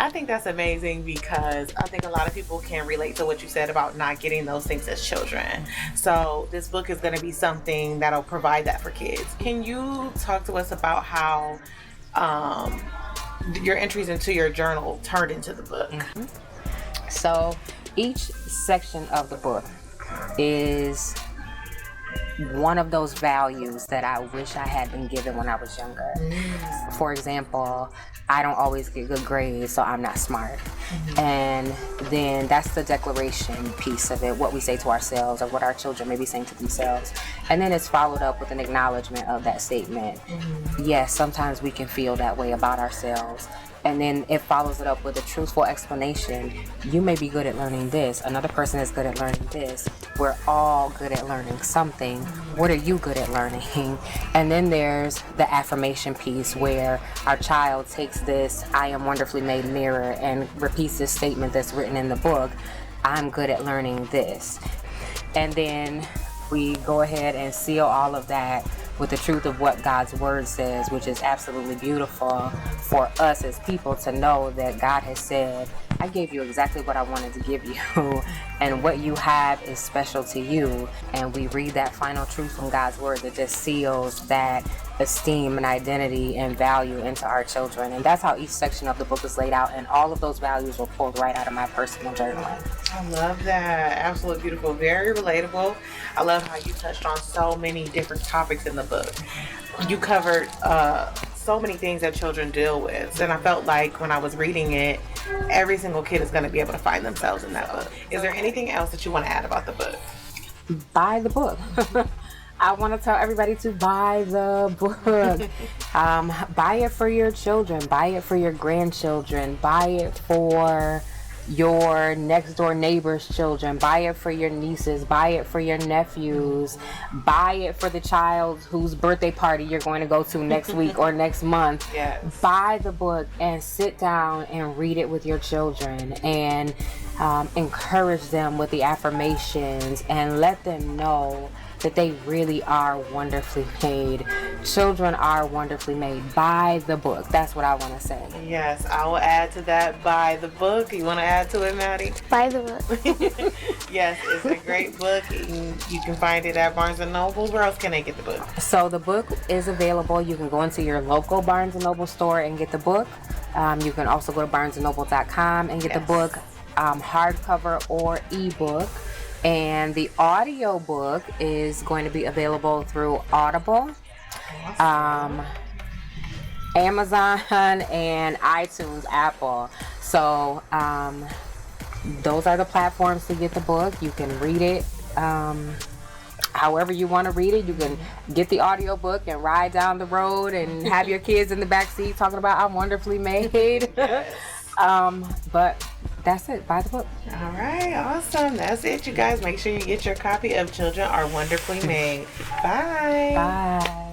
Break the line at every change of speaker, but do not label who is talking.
I think that's amazing because I think a lot of people can relate to what you said about not getting those things as children. So this book is going to be something that'll provide that for kids. Can you talk to us about how your entries into your journal turned into the book?
So each section of the book is one of those values that I wish I had been given when I was younger. For example, I don't always get good grades, so I'm not smart. And then that's the declaration piece of it, what we say to ourselves or what our children may be saying to themselves. And then it's followed up with an acknowledgement of that statement. Yes, sometimes we can feel that way about ourselves. And then it follows it up with a truthful explanation. You may be good at learning this. Another person is good at learning this. We're all good at learning something. What are you good at learning? And then there's the affirmation piece where our child takes this I am wonderfully made mirror and repeats this statement that's written in the book. I'm good at learning this. And then we go ahead and seal all of that with the truth of what God's word says, which is absolutely beautiful for us as people to know that God has said, I gave you exactly what I wanted to give you, and what you have is special to you. And we read that final truth from God's word that just seals that esteem and identity and value into our children. And that's how each section of the book is laid out, and all of those values were pulled right out of my personal journaling.
I love that. Absolutely beautiful. Very relatable. I love how you touched on so many different topics in the book. You covered so many things that children deal with, and I felt like when I was reading it, every single kid is going to be able to find themselves in that book. Is there anything else that you want to add about the book?
Buy the book. I want to tell everybody to buy the book. Buy it for your children. Buy it for your grandchildren. Buy it for your next door neighbor's children. Buy it for your nieces. Buy it for your nephews. Buy it for the child whose birthday party you're going to go to next week or next month.
Yes.
Buy the book and sit down and read it with your children, and encourage them with the affirmations and let them know that they really are wonderfully made. Children are wonderfully made. Buy the book. That's what I want to say.
Yes, I will add to that. Buy the book. You want to add to it, Maddie?
Buy the book.
Yes, it's a great book. You can find it at Barnes & Noble. Where else can they get the book?
So the book is available. You can go into your local Barnes & Noble store and get the book. You can also go to barnesandnoble.com and get the book, hardcover or eBook. And the audiobook is going to be available through Audible, Amazon, and iTunes, Apple. So those are the platforms to get the book. You can read it however you want to read it. You can get the audiobook and ride down the road and have your kids in the back seat talking about I'm wonderfully made. But that's it. Buy the book.
All right. Awesome. That's it, you guys. Make sure you get your copy of Children Are Wonderfully Made. Bye.
Bye.